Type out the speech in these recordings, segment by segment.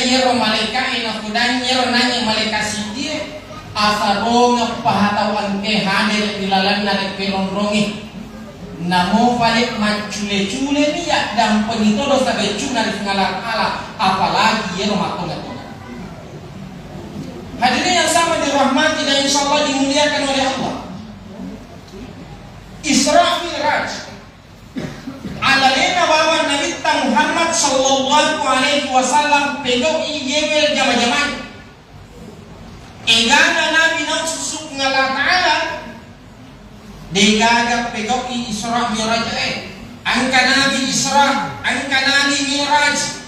yero malaikat ina kudan yero nanya malaikat sidi asarong pahatawan ke hadir ilalan narik pelondrongi namo balik macule-cule ni ya dan penitodo sabe cuna di ngalar ala apalagi yero matonga. Hadirin yang sama dirahmati dan insyaallah dimuliakan oleh Allah. Isra Mi'raj alalena bawa Nabi Muhammad sallallahu alaihi wasallam pegok iyewel jama-jama. Egana Nabi nang susuk ngala ta'ala degaga pegok Isra Mi'raj angka Nabi Isra, angka Nabi Mi'raj.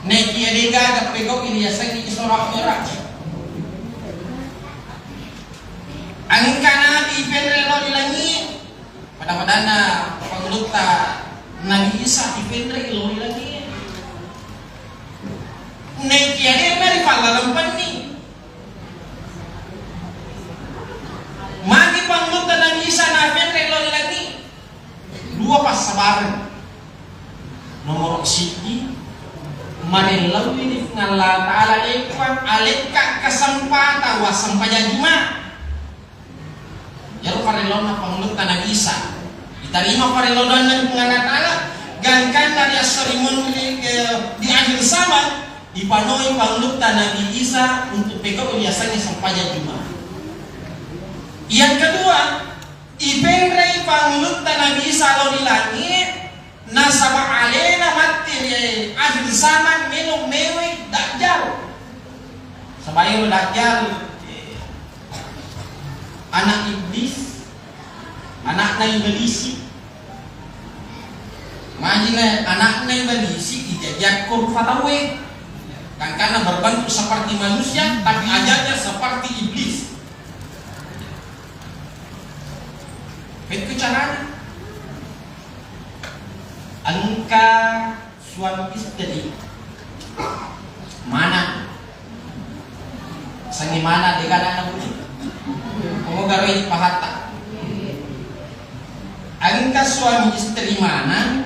Nek dia degaga pegok ini yasang Isra Mi'raj. Angka Nabi Fenrelo di langit pada-padana pangluta Nabi Isa di Fenrelo di langit. Nek dia dari palalampan ni mati pangluta Nabi Isa na Fenrelo di langit. Dua pas sabaran nomor siji manilau ini ngala ta'ala ikhwan alika kesempatan wasampanya juma yaru parilona pangluta Nabi Isa diterima parilona ng ngala ta'ala gangkan dari asarimun di akhir zaman dipanoi pangluta Nabi Isa untuk pegawai biasanya sampanya juma. Yang kedua ipengrai pangluta Nabi Isa lo di langit nasaba alena mati akhir zaman minum mewe Dajjal. Sebagai Dajjal anak iblis, anaknya iblis. Majina anaknya iblis dijajak kurfatawe. Dan karena berbentuk seperti manusia tapi ajarnya seperti iblis. Itu caranya. Angka suami istri mana sangi mana dengan anak putih kamu garoi pahata angka suami istri mana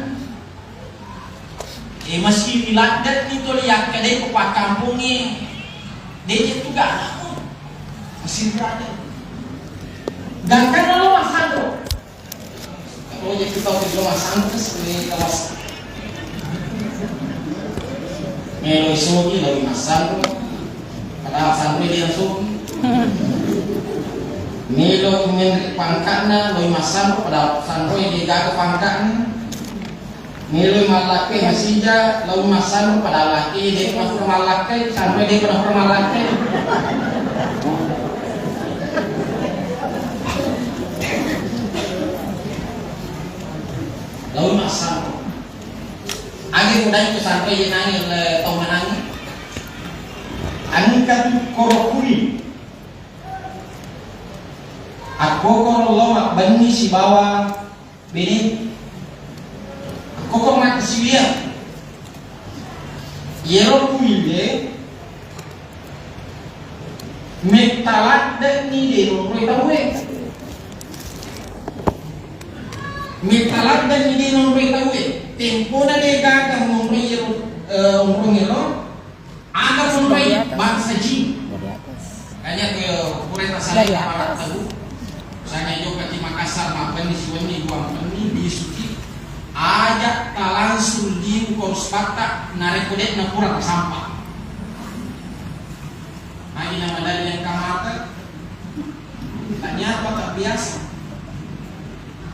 masih diladat nih tuh lihat kadai kepak kampungnya dia juga anakmu masih berada dan kan lo masando. Oh ya kita udah masang terus ini kelas. Melo isogi lagi masang. Padahal santri dia sugi. Melo ingin pangkatna lagi masang padahal santri dia gagal pangkatna. Melo malaki masija lagi masang padahal laki dia masuk malaki sampai dia pernah malaki. Lalu masam, agi mudah itu sampai jenangi oleh tau menangi. Angkat korokuli, aku korolong bani si bawa bini, aku kormak si dia, yero kuile, metalat dan ni de nomor tahu. Metalat dan ini nomor tahu tempo na lega kan nomor ngelo ada nomor bangsa jin kanya ke kureta saya para tahu saya juga di Makassar makan di Siwani dua ini di Suci ajak langsung di Korspata narekodet na kurang sampah lagi nama dari yang kamata tanya apa tak biasa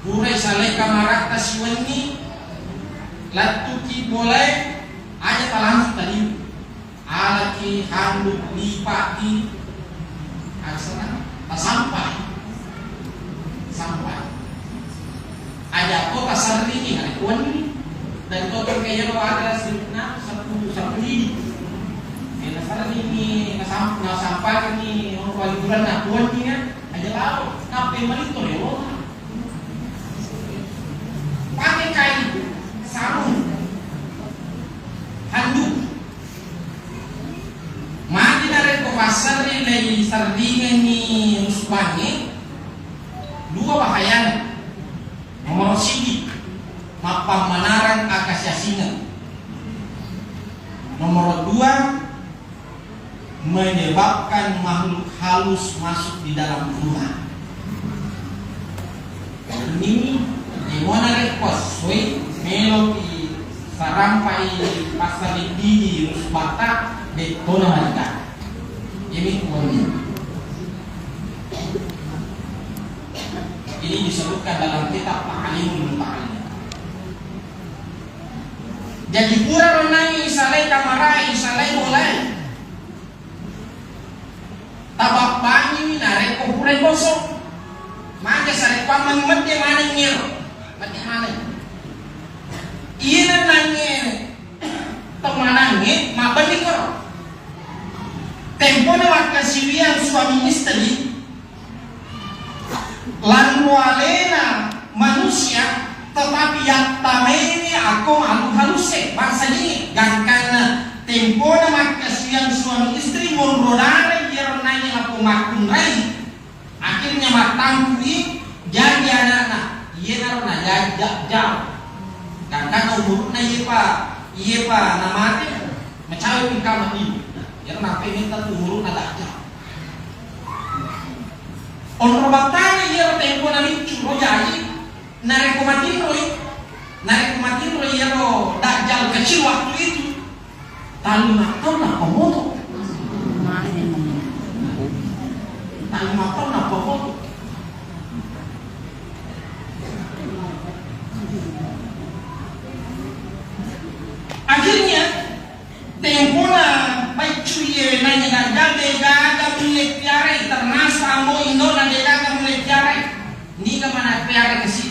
Urai salai kamarak taswani latuki boleh aja talang tadi alaki handuk lipati asana sampai aja kota sarri ini ada kuan ini dan kota kaya lo ada sedikit satu ini sarri ini sampai ini orang liburan nak kuan ini aja lalu nape malitor ya lo pakai kain sarung handuk mati dari ke pasar ni lagi sardine ni usbani dua bahaya nomor sini mapam manaran akasya singa Nomor 2, menyebabkan makhluk halus masuk di dalam rumah. Ini gimana rekos? Soi meloki sarampai pasal di Batak betona mereka. Ini poinnya. Ini disebutkan dalam kitab Ta'limul Muta'allim. Jadi pura renangi isalai kamarai isalai mulai. Tabak banyi narek ko pura gosok. Maka sare paman mati mana ngero. Mati mana. Iya nanya temanannya mabalik ko. Tempo na makasiwian suami istri lalu alena manusia tetapi yang tameni aku malu haluse bangsa ini gangkana tempo na makasiwian suami istri monrodare yang nanya aku makun rai akhirnya matangkui jadi anak-anak iya narona jauh gangkana umurna iya pa namanya mecawe pingkama ini yang nape minta turun ada aja. On robatane yero tempo na micu rojai narekomatin roi yero dajjal kecil waktu itu tali makan na pemoto akhirnya tempo na cuye nanya dajjal gaga milik tiare termasuk ambo indo na gaga milik tiare ni ka mana tiare kasi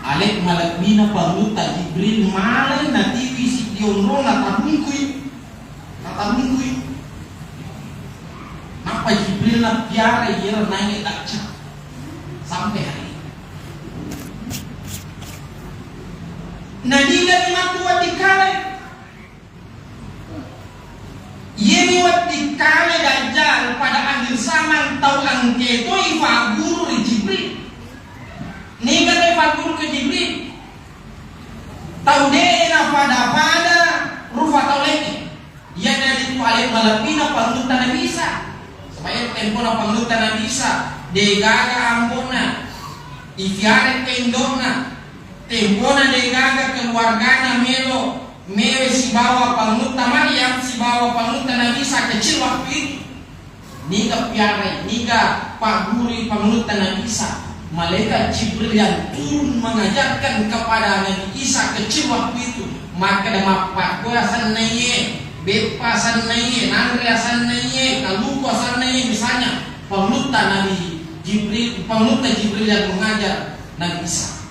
alek malakmina paluta Jibril malay na TV si Dionro na tabungkuy apa Jibril na tiare yera nanya dajjal sampai hari ini nadiga ni matua dikale Yeni wati kale dajjal pada akhir zaman tau angke to ifa guru di Jibril. Ni kata ifa guru ke Jibril. Tau dena pada rufa tau lagi. Ya dari itu alif malapina pangutan Nabi Isa. Supaya tempo na pangutan Nabi Isa. Degaga ambona. Ifiare kendona. Tempo na degaga keluargana melo. Mewe si bawa pangutan Maryam, si bawa pangutan Nabi Isa kecil waktu itu. Nika piara, nika Pak Guru pangutan Nabi Isa. Malaikat Jibril yang turun mengajarkan kepada Nabi Isa kecil waktu itu. Maka ada Pak Gua sanaiye, Bepa sanaiye, Nandria sanaiye, Kaluko sanaiye misalnya. Pangutan Nabi Jibril, pangutan Jibril yang mengajar Nabi Isa.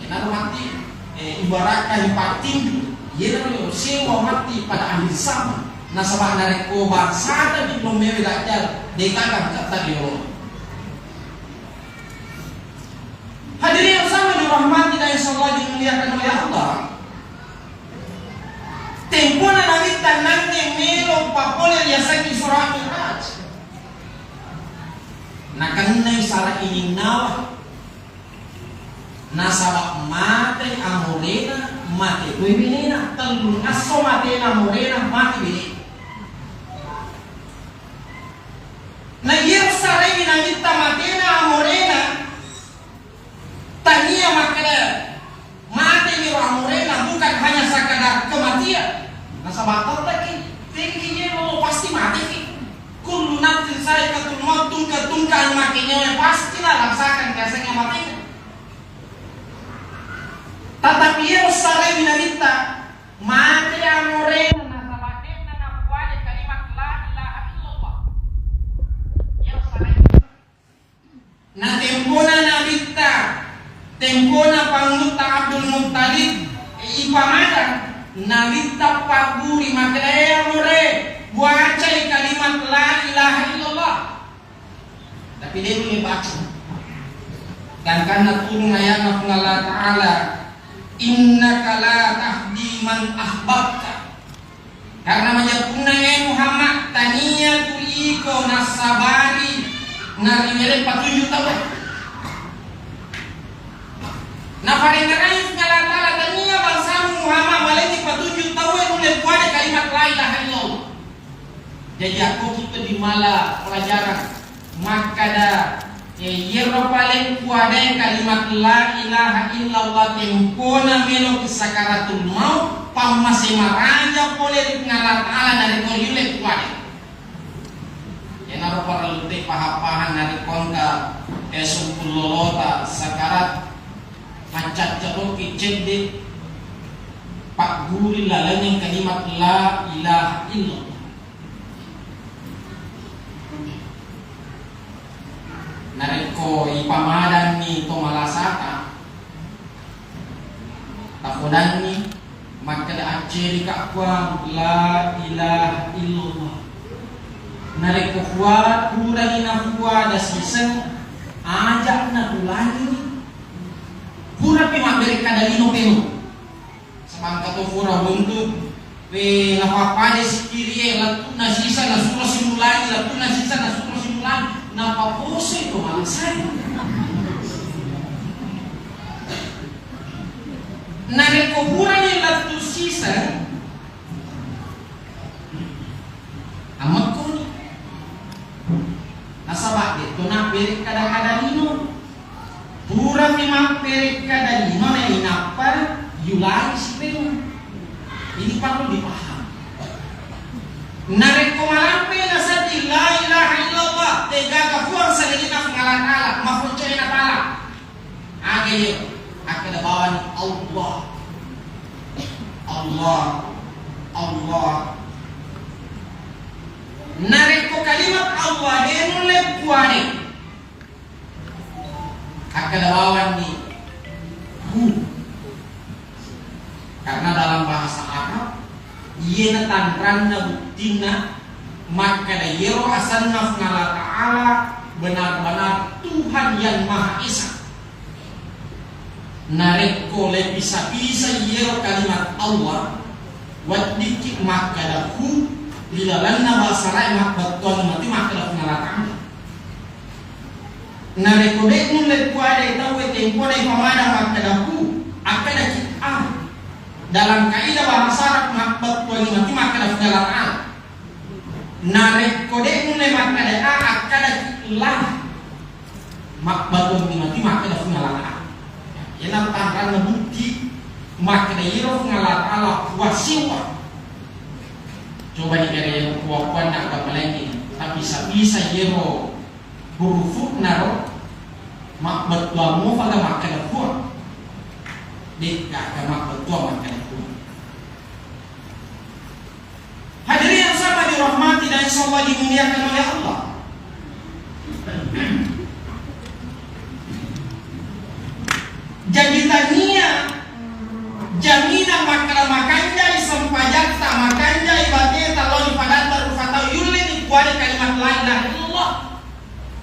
Kenapa mati? Ibaratkan pating. Yero sewa mati pada akhir zaman. Nasabah nareko bangsa dan belum mewe dajjal dekakan kata dia. Hadirin yang sama dirahmati dan insyaallah dimuliakan oleh Allah. Tempo na langit tanangnya melo papole ya saki surah Mi'raj. Nakanay sara ini nawa. Nasabah mate amorena mati bebinina telur aso mati na morena mati bini. Na yer sarai na kita mati na morena tania makada mati ni morena bukan hanya sekadar kematian. Nasabah tadi tinggi lo pasti mati. Kullu nafsin sa'iqatul maut tungkan makinya pastilah rasakan rasanya matinya. Tetapi yang sarai binarita mati amorena nasabakena na kuali kalimat la ilaha illallah. Yang sarai na tempona nabita tempona panguta Abdul Muttalib ipamada nabita paguri makaya amore buacai kalimat la ilaha illallah. Tapi dia belum baca. Dan karena turun ayat Allah Ta'ala innaka la tahdi man ahbabta. Karena menyebutnya Muhammad tania tuiko nasabari narimere petunjuk tahu. Nah pada ngerai ngala tala tania bangsa Muhammad malaki petunjuk tahu Jadi aku kita di mala pelajaran maka da yero paling kuada kalimat la ilaha illallah tempona melo sakaratul maut pamase maraja pole ngala taala dari koyule kuada. Naro para lute pahapahan dari konta esum lolota sakarat macat ceruk kicende pak guri lalangin kalimat la ilaha illallah. Nareko ipamadan ni to malasaka takodan ni maka da aceri kakwa la ilaha illallah. Nareko kuat kurang ina kuat da sisen ajak na tulani pura pe mabere kadalino peno samangka to pura buntu pe napapade sikiri latu na sisa na sura simulani latu na sisa na sura simulani napapose to malasay nareko pura ni latu sisa amat ko ni nasabak dito na perik kadalino pura memang perik kadalino na inapa yulai sipeno ini perlu dipaham. Nareko malampe na sa la ilaha illallah tega kafuang sa nagina pangalan-ala mafuncoy na pala agayo akada bawan Allah Allah Allah. Nareko kalimat Allah denule kuane akada bawan ni karena dalam bahasa Arab ieu tantranna buktina maka da yero asanna ngala ta'ala benar-benar Tuhan yang Maha Esa. Nareko le bisa-bisa yero kalimat Allah wadiki maka da hu lilalanna bahasa rai maka tuan mati maka da ngala ta'ala. Nareko de nun le kuade tawe tempo na pamada maka da hu akada kita dalam kaidah bahasa Arab makbat tuan mati maka da ngala ta'ala. Narek kode nune maka da akada lah makbat tuan mati maka da ngala ta'ala. Yana tangran bukti maka da yero ngala ta'ala wasiwa. Coba dikira yang kuat-kuat nak kapalengin tapi bisa yero huruf naro makbat tuan mu pada maka da kuat dikak makbat tuan maka da. Hadirin yang sama dirahmati dan insyaallah dimuliakan oleh Allah. Jadi tania jaminan makala makanjai sempajak tak makanjai bagai talon padan baru fatau yulle di kuali kalimat la ilaha illallah.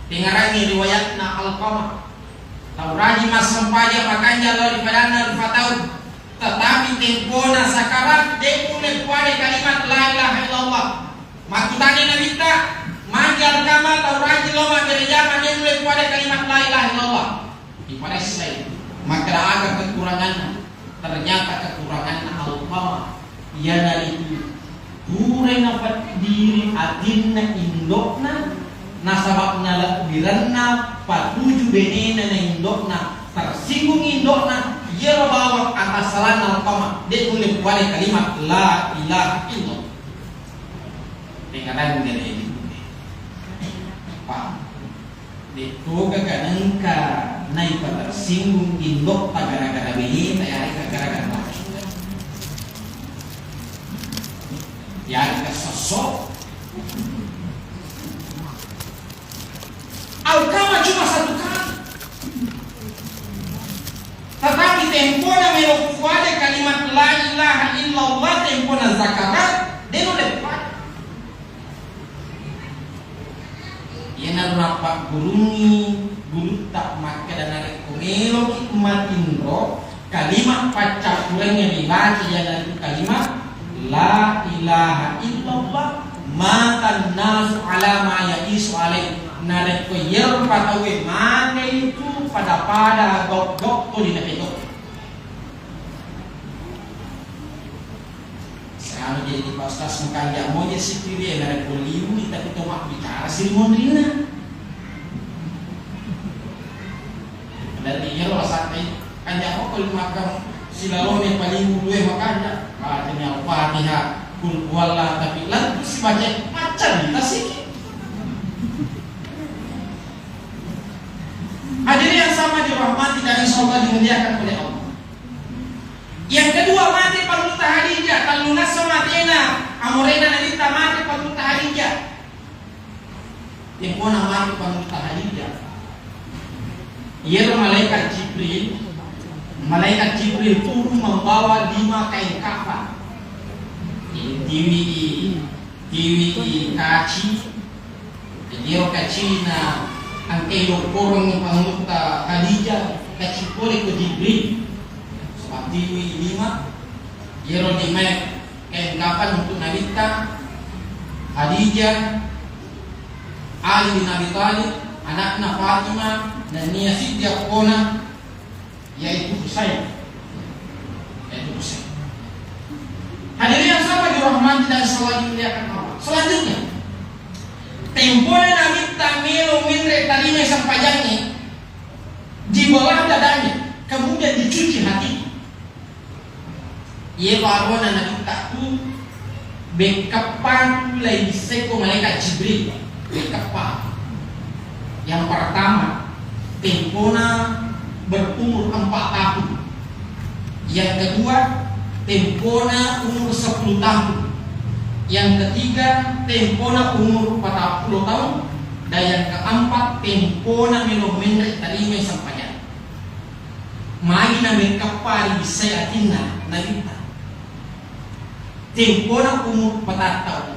Dengarangi riwayatna Al-Qamah. Tauraji mas sempajak makanjai lo di padan baru fatau tetapi tempona sakarat de mulai kuali kalimat la ilaha illallah. Makutani nabita manjal kama tauraji loma gereja mande mulai kuali kalimat la ilaha illallah. Ipada saya maka ada kekurangannya. Ternyata kekurangannya Al-Qamah yana itu pure napat diri adinna indokna nasabakna lakbiranna patuju benena na indokna tersinggung indokna yero bawa atas salan Al-Qamah dia mulai kuali kalimat la ilaha illallah. Dengaran dari ini Pak itu kaganengka naik tersinggung indok gara-gara behi tayari gara-gara lagi ya kesosok Al-Qamah cuma satu kali tetapi tempona melokuade kalimat la ilaha illallah tempona zakarat deno lepas yana rapat gurungi guru tak maka dan narik kumelo hikmat indro kalimat pacak kurang yang dibaca ya itu kalimat la ilaha illallah matan nas ala ma ya'isu alaih narik ko yer patawe mana itu pada gok-gok to di nakito Sekarang jadi di pastas mengkajak mo jadi si kiri yang ada poliu tapi tomak bicara si mondrina. Dari iya lo sampai kajak ko kalau makan silalong yang paling dua makanya katanya Al-Fatihah kul huwallah tapi lalu si baca macam kita sih. Hadirin yang sama dirahmati dan insyaallah dimuliakan oleh Allah. Yang kedua mati paluta Hadijah kalau nasa matena amorena nalita mati paluta Hadijah. Yang mana mati paluta Hadijah? Ia malaikat Jibril turun membawa 5 kain kafan. Tiwi kaci, dia kaci na ang kayo korong paluta Hadijah kaci kore ko Jibril. Tiwi 5 Yero di mek kain kapan untuk Nabita Hadijah Ali bin Abi Thalib anaknya Fatimah dan Nia Siddiq Kona yaitu Husain. Hadirin yang sama dirahmati dan selalu dimuliakan Allah. Selanjutnya temponya Nabita melo minre tarime sampajangnya di bawah dadanya kemudian dicuci hati. Ia baru anak takku bekapan mulai diseko malaikat Jibril bekapan. Yang pertama tempona berumur 4 tahun. Yang kedua tempona umur 10 tahun. Yang ketiga tempona umur 40 tahun. Dan yang keempat tempona menomene tarime sampaian. Magi na bekapan bisa atina nabita. Tempona umur 4 tahun.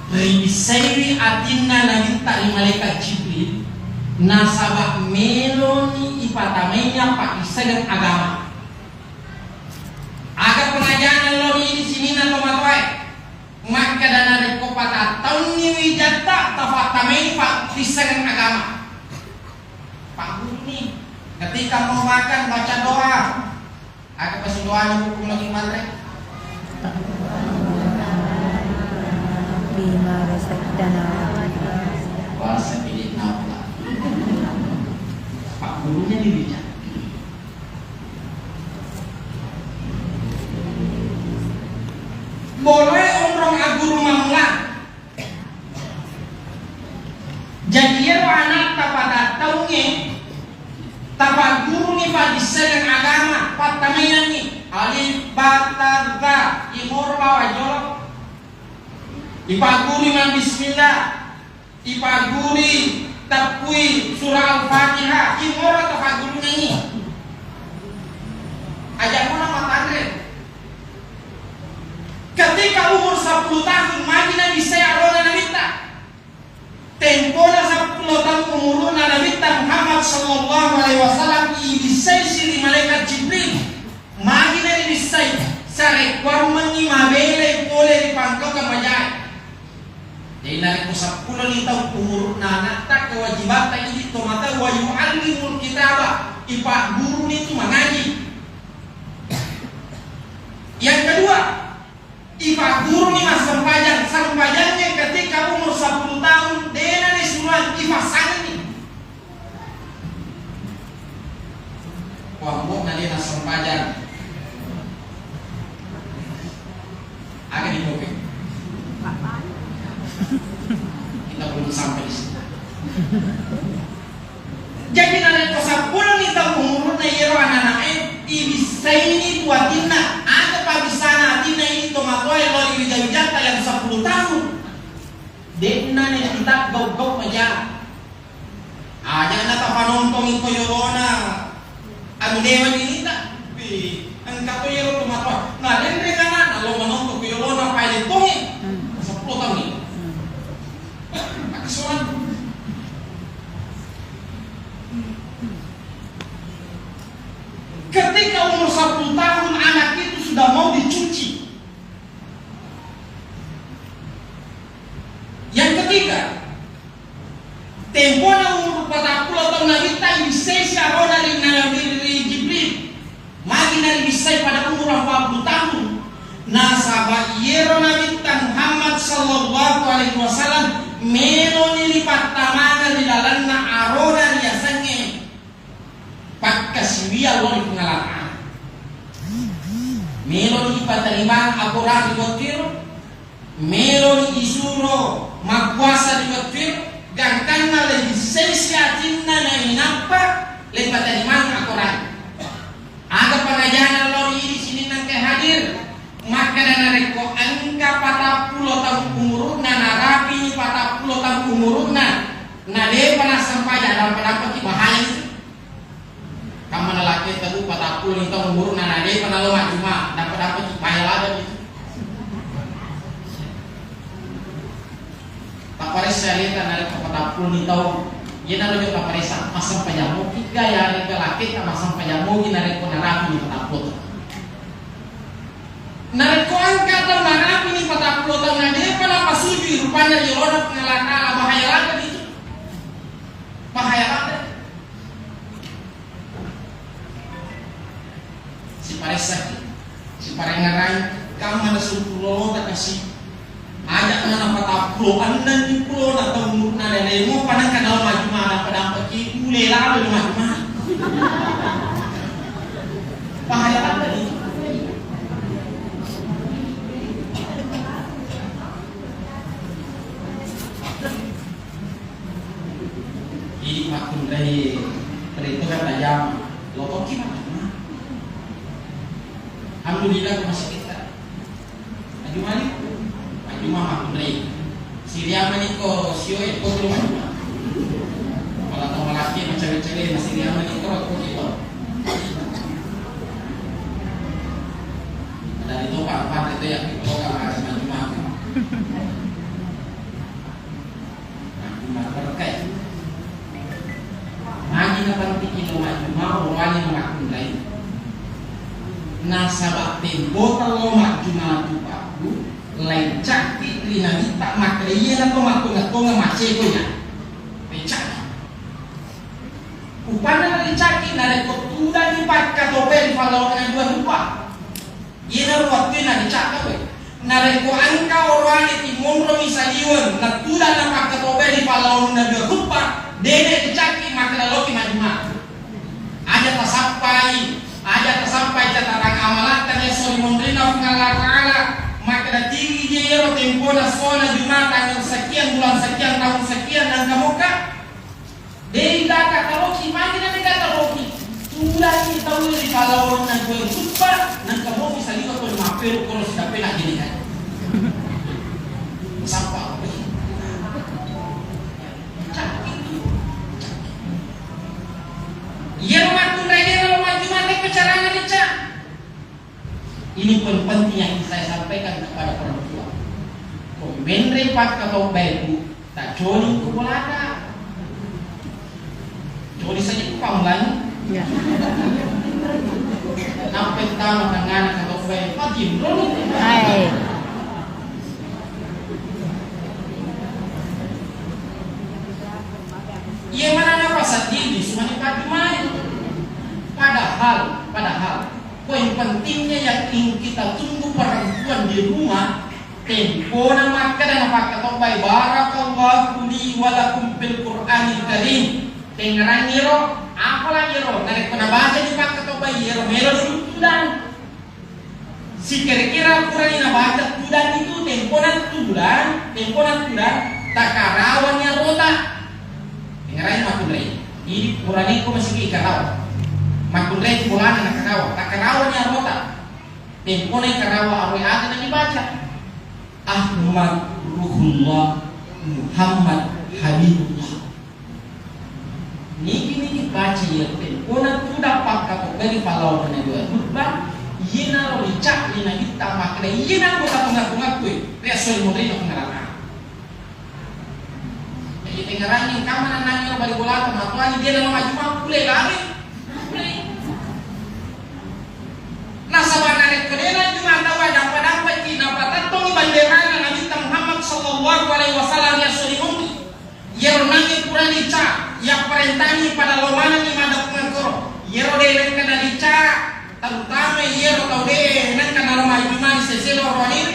Ribisayri atinna nabita ni malaikat Jibril nasabak meloni ipatamenya pak isagan agama. Aga pengajaran loni ini sini na lomatwai. Maka dana reko 4 tahun ni wijata tafatamenya pak isagan agama. Pak guru ni ketika mau makan baca doa. Aga pasti doanya hukum lagi mantre. Bima Rasadana Bahasa pilih nafla. Pak gurunya dirinya. Boleh orang aguru mamulan. Jadi ya anak tapada taungnya tapak guru ni pak disegang agama patamanya ni alif bata ta imor bawa jolok. Ipaguri man bismillah, ipaguri tapui surah Al-Fatihah, imora tapaguri nyanyi. Ajak mo na matandre. Ketika umur 10 tahun, magi na bisaya rona nabita. Tempo na 10 tahun umur na nabita Muhammad sallallahu alaihi wasallam ibisay si malaikat Jibril. Magi na ibisay sa rekwang mangi mabele pole di pangkaw kamajay. Jadi narik pusat puluh ni tahun umur anak tak kewajiban tak ini tomata wa yu'allimul kitaba ipa guru itu mengaji. Yang kedua, ipa guru ni mas sempajangnya ketika umur 10 tahun dena ni semua ipa sangat ni. Wah, buat nanti nas sempajang. Agak dikopi. Kita belum sampai di sini. Jadi nanti kosa pulang ni tahu umur na yero anak-anaknya ibisay ni tuatina ada pabisana atina ini tomatoy lo ibijabijata yang 10 tahun. Dekna ni kita gog-gog aja. Aja na tapanonton ko yorona. Ano dewan ini tak? Ang kato yero tomatoy. Na dendre kana lo manonton ko yorona paile tongi. 10 tahun ni. Aksuan. Ketika umur 10 tahun anak itu sudah mau dicuci. Yang ketiga, tempo na umur 40 tahun Nabi tahu sesi arona di Jibril. Magi dari bisai pada umur 40 tahun. nasaba yero Nabi Muhammad sallallahu alaihi wasallam melo nilipat tamana di dalanna arona dia sange pakkasiwia lo pengalaan melo nilipat terima akurat di wakil melo isuro magkuasa di wakil gangkana legislasiatinna na inapa lepat terima akurat aga pengajaran lori ini sini nang hadir maka dan reko angka 40 tahun umurna narapi 40 tahun umurna nade pernah sampai dalam pendapat bahaya kamu lelaki itu 40 tahun umurna nade pernah lo cuma dapat bahaya ada gitu tak pares saya lihat nade 40 tahun dia nado juga paresa masam pajamu 3 ya reka laki tak masam pajamu nade ko narapi 40 nareko angka atau narapi ni 40 tahun nade pala pasuji rupanya di roda pengalakala bahaya lagi itu bahaya lagi si paresa si parengarai kamu ada sumpul tak kasih ajak mana 40 andan di pulau atau umur nade nemo padang kadal maju mana padang peki mulai lalu maju mana bahaya lagi ini makin dari perhitungan tajam lotok gimana? Alhamdulillah masih kita. Ajumani, ajumah makin dari Syria meniko sio ekor rumah. Kalau tahu laki macam cewek masih Syria meniko aku gitu. Dari itu pak itu yang kita harus ajumah. Ajumah berkait. Magi na pantikin mo maju wali mo makunday nasaba tempo talo maju pagu lain cakti rinamita makriya na tumatunga mace ko niya pencaki upana na cakti na rekotuda ni pagkatopel falaw na dua rupa ina ruwat na dicakaw na reko angka orani timondro misaliwan na tuda na pagkatopel falaw na dua rupa dede dicaki maka loki majuma aja tersampai catatan amalan tanya sori mondrina Allah Ta'ala maka tinggi dia tempo na sona juma tanggal sekian bulan sekian tahun sekian dan kamuka dede kata loki maki na kata loki sudah ni tahu di kalau na gue lupa nan kamu bisa lihat kalau mapel kalau sudah pernah gini kan sampai ya rumah tunai dia kalau maju mati pecarangan dicak. Ini pun penting yang saya sampaikan kepada orang tua. Komenre pak atau baik tak joni kupolada. Joni saja kupamlan. Ya. Nampak tahu tangan atau baik pagi dulu. Hai. Ia mana apa saat ini cuma dipakai main. Padahal poin pentingnya yang ingin kita tunggu perempuan di rumah tempo nama dan apa kata baik barakallahu li wa lakum fil Qur'anil Karim dengaran yero apalah yero dari pernah baca di pak kata baik yero melo tudan si kira-kira Quran yang baca tudan itu temponan tudan tak karawannya rota dengaran makin lain ini Quran itu masih karawan makin lain bulan nak karawannya rota temponan karawan arwah ada yang dibaca Ahmad Ruhullah Muhammad Habibullah niki baca ya temponan tu dapat kata dari palau dan dua khutbah yena lo dicak yena kita makna yena ko ngaku resol modern ko ngarana jadi tengaran yang kamana nangyo bari bola matuani dia na maju pule lari nasabana rek kedena cuma tahu dapat tina patatong banderana Nabi Muhammad sallallahu alaihi wasallam ya surimunti yero nangi Quran dica ya perintani pada lomana ni madap ngakoro yero de nen kana dica terutama yero tau de nen kana rumah Jumani seselo ronir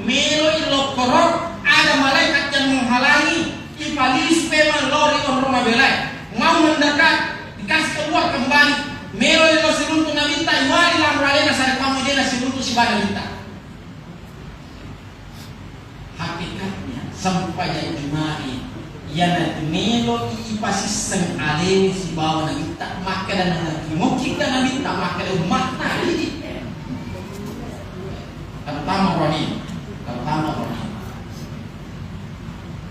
melo ilokoro ada malaikat yang menghalangi ipalis peman lori on rumah belai mau mendekat dikasih keluar kembali melo ilo siruntu nabita iwali lamralena sari pamu dena siruntu si bada minta hakikatnya sampai Jumani yana melo ipasiseng aleni si bawa nabita maka dan ngokik dan nabita maka dan makna ini terutama Roni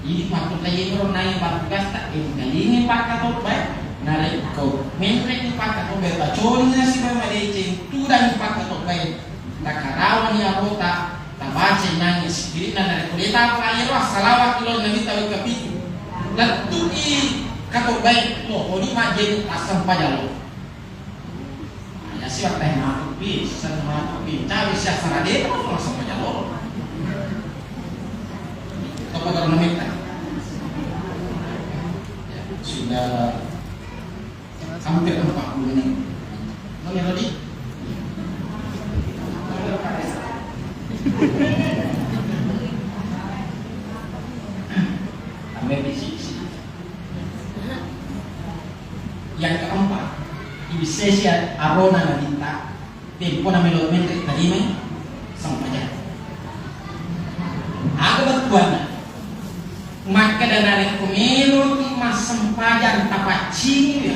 ini waktu kayak orang naik bagas tak kali ini pakai top baik narik kau mentrek ini pakai top baik baconya sih memang ada itu dan pakai top baik tak karawan ya kota tak baca nangis diri narik kulit apa air wah salawat kilo nabi tahu kapitu dan tu i katok baik loh ini majin asam pajalo ya sih waktu yang aku bisa cari siapa radit apa asam pajalo kepada namanya sudah hampir 40 menit. Mana tadi? Ambil di sisi. Yang keempat, ibisesi arona nabita, tempo na melometri tadi me sampainya. Ada batuan. Maka dan kumelo di mas sempajan tapacing ya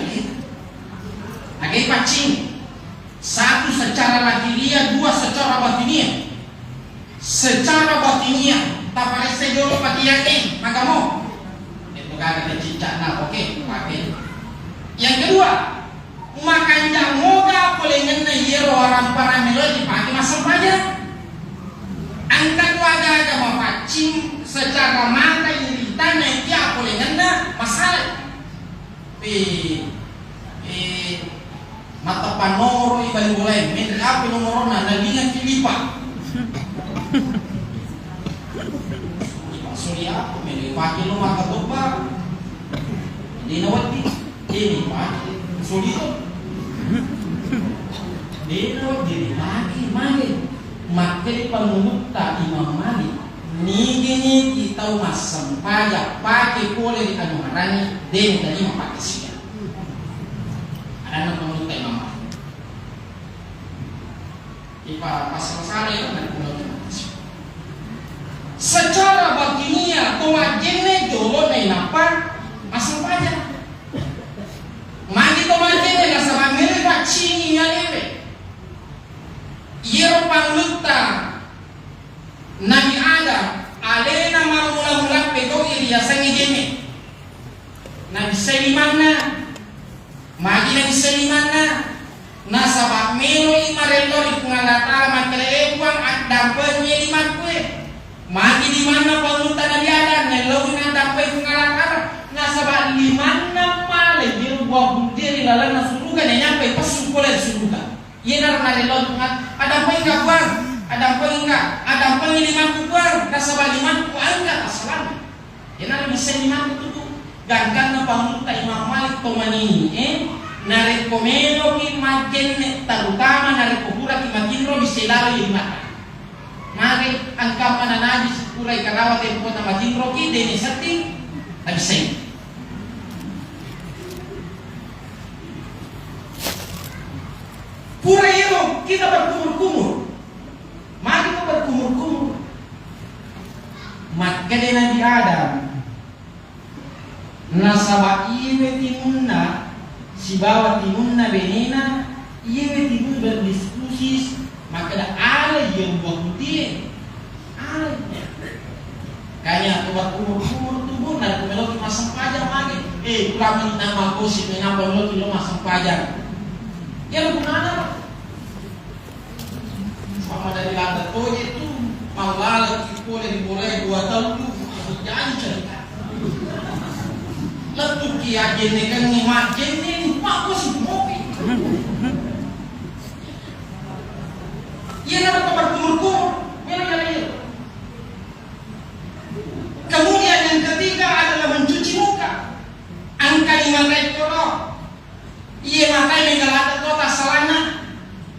agai pacing satu secara lahiriah dua secara batiniah tapare sejolo patiake maka mau itu kagak ada cicak nah oke pakai yang kedua makanya moga polengan na yero orang para melo dipakai mas sempajan angkat waga mapacing secara mata ini tanya dia boleh ngena masalah mata panoro ibali boleh menteri apa nomor na nalingan kilipa surya menteri pakai lo mata toba di nawati ini pakai surya di nawati lagi mali materi pengumutta Imam Malik nigi kita mas sampaya pakai boleh di anu harani den dari pakai sia ada nak menurut Imam ipa pasal sare dan menurut secara batiniah tomajene jolo na inapa mas sampaya magi tomajene na sama mereka cini nyalewe yero panglutta Nabi Adam alena mula-mula pego iria sangijeme Nabi Salimana magi Nabi Salimana nasabak melo imarelori pengalatala makele ebuang at dampenye limat kue magi di mana pangunta Nabi Adam nelawin at dampen pengalatala nasabak limana male biru buah bundiri lalana sulugan yang nyampe pasukole sulugan yenar narelori pengat ada penga buang ada pengiman kubuang kasabah liman ku angkat asalan yana bisa liman itu gangkan na pamunta Imam Malik tomani nare komeno ki majen terutama nare kubura ki majinro bisa lalu liman nare angkap nabi sepura ikarawat yang kota majinro ki deni setting habis pura iro kita berkumur-kumur mari kita berkumur-kumur maka dia Nabi Adam nasaba iwe timunna si bawa timunna benena iwe timun berdiskusi maka ada ala yang buah putih ala kaya aku berkumur-kumur tubuh dan meloti masang pajak lagi pulang nama kosi mengapa meloti lo masang pajak ya lu ada sama dari lantai toge itu malah boleh dua tahun tuh jangan cerita letup kia jene kan ngimak jene bagus mopi iya nama tempat kumur-kumur kemudian yang ketiga adalah mencuci muka angka 5 rekor iya makai megalata kota salana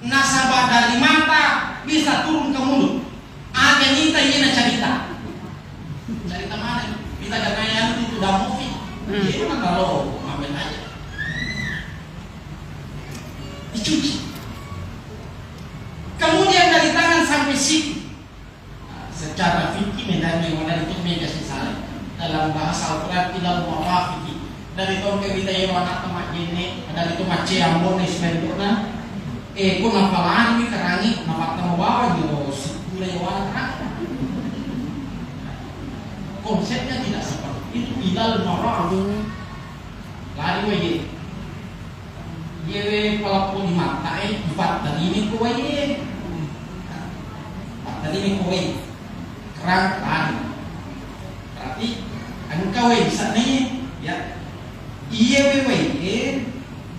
nasabah dari mata bisa turun nita iya na cerita mana kita ganyan itu udah movie dia kan kalau ngambil aja dicuci kemudian dari tangan sampai siku. Secara fikih mengenai mana itu megasi salah dalam bahasa Al-Quran tidak mewafiki dari tahun kita yang anak teman ini dari itu macam yang boleh sebenarnya kau nampalan ni kerangi nampak temu bawah gitu mulai warna terang konsepnya tidak seperti itu tidak normal lari wae ye pelaku di mata empat tadi ini kowe tadi ini kowe kerang lari berarti engkau bisa nih ya iya wewe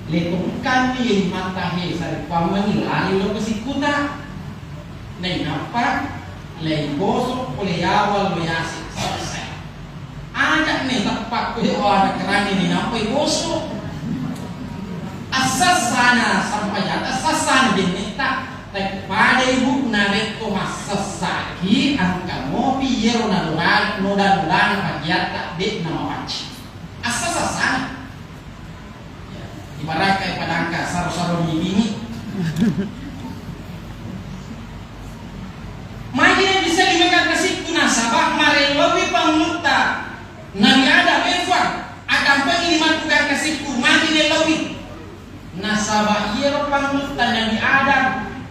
letungkan ni mata he sa pamani lari lo kasi kuta nay napa lay boso oleh awal mayasi selesai ada nih tapak ko orang kerani ni napa boso asas sana sampai atas sasan dinita tak pada ibu narik ko masasaki angka mopi yero na nodan pagiat tak de nama panci asas sana ibarat kayak padangka saru-saru ini makin bisa dimakan kasih nasabah marelowi pangmuta nabi ada mefar akan pengiriman tukar kasihku makin lewi nasabah yero pangmuta nabi ada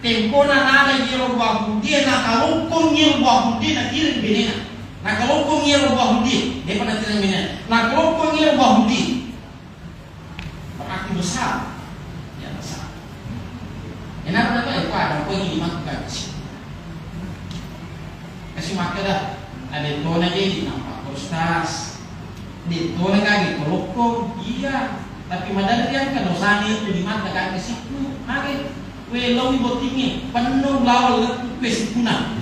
tempona nada yero bahudi na kalungkong yero bahudi na kirim benena na kalungkong yero bahudi depan na kirim benena na kalungkong yero bahudi berarti besar ya besar kenapa itu ada pengiriman tukar kasih maka dah ada tona jadi nampak ustaz di tona kaki kolokong iya tapi madal dia kan dosani itu di mata kaki situ maka we lowi botingnya penuh lawal letu kue sikuna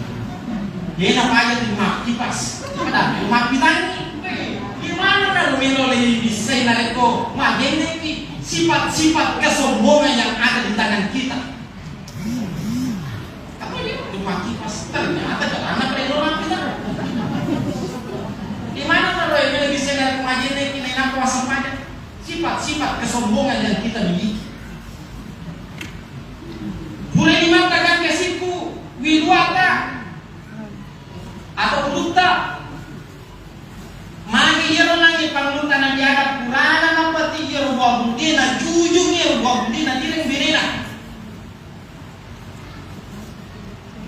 dia apa aja terima kipas ada terima pitani gimana kalau meloli bisa nareko magene sifat-sifat kesombongan yang ada di tangan kita apa dia terima kipas ternyata anak orang kita gimana kalau yang bisa nareko magene ini nak kuasa pada sifat-sifat kesombongan yang kita miliki boleh dimatakan kasihku wilwata atau buta magi yero nangi pangluta na diada purana napati yero buah budina jujung yero buah budina direng benena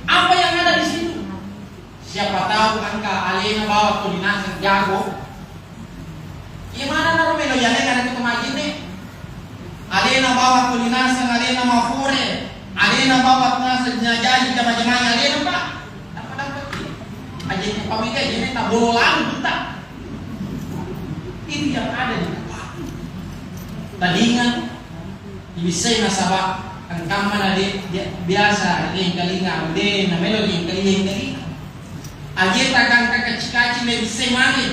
apa yang ada di situ siapa tahu angka alena bawa kulinasan jago gimana naro melo yale kana itu magine alena bawa kulinasan alena mafure alena bawa nasa jadi jama-jama alena pak dapat aja pamika ini tak bolang buta itu yang ada di kepala tadingan ibisay nasabak ang kama na biasa yung kalinga ude na melo yung kalinga ajeta kang kakachikachi na ibisay mani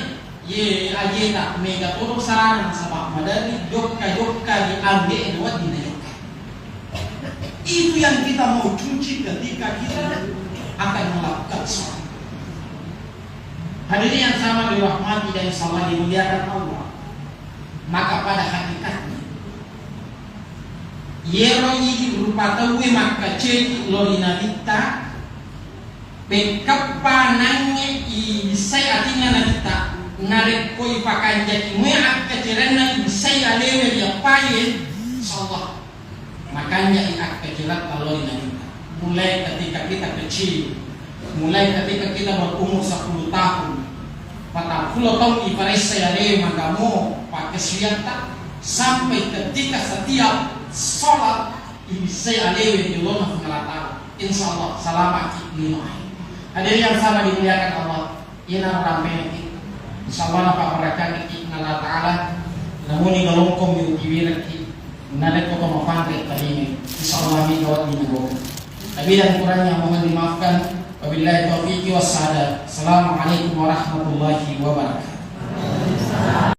ye ajeta may katulog sarana nasabak madali jokka di amde edwad di na jokka itu yang kita mau cuci ketika kita akan melakukan sholat. Hadirin yang sama dirahmati dan sama dimuliakan Allah. Maka pada hakikatnya yero ini berupa tawe maka ceki lorina kita pekapa nange isay atinga na kita narik ko ipakan jaki mo ak kecirena isay alewe dia payen insyaallah makanya iak kecilat lorina kita mulai ketika kita kecil mulai ketika kita berumur 10 tahun 40 tahun ibarat saya magamu pakai suyata sampai ketika setiap sholat ini saya alewe di Allah mengalatau insyaallah selamat lima hadirin yang sama dimuliakan Allah ina ramai insyaallah apa mereka kita Allah Ta'ala namun ini galongkong yung kiwiraki nalit ko ito mapangkit tadi insyaallah ini gawat dinago tapi dan kurangnya mohon dimaafkan wabillahi taufiq wassalam. Assalamualaikum warahmatullahi wabarakatuh.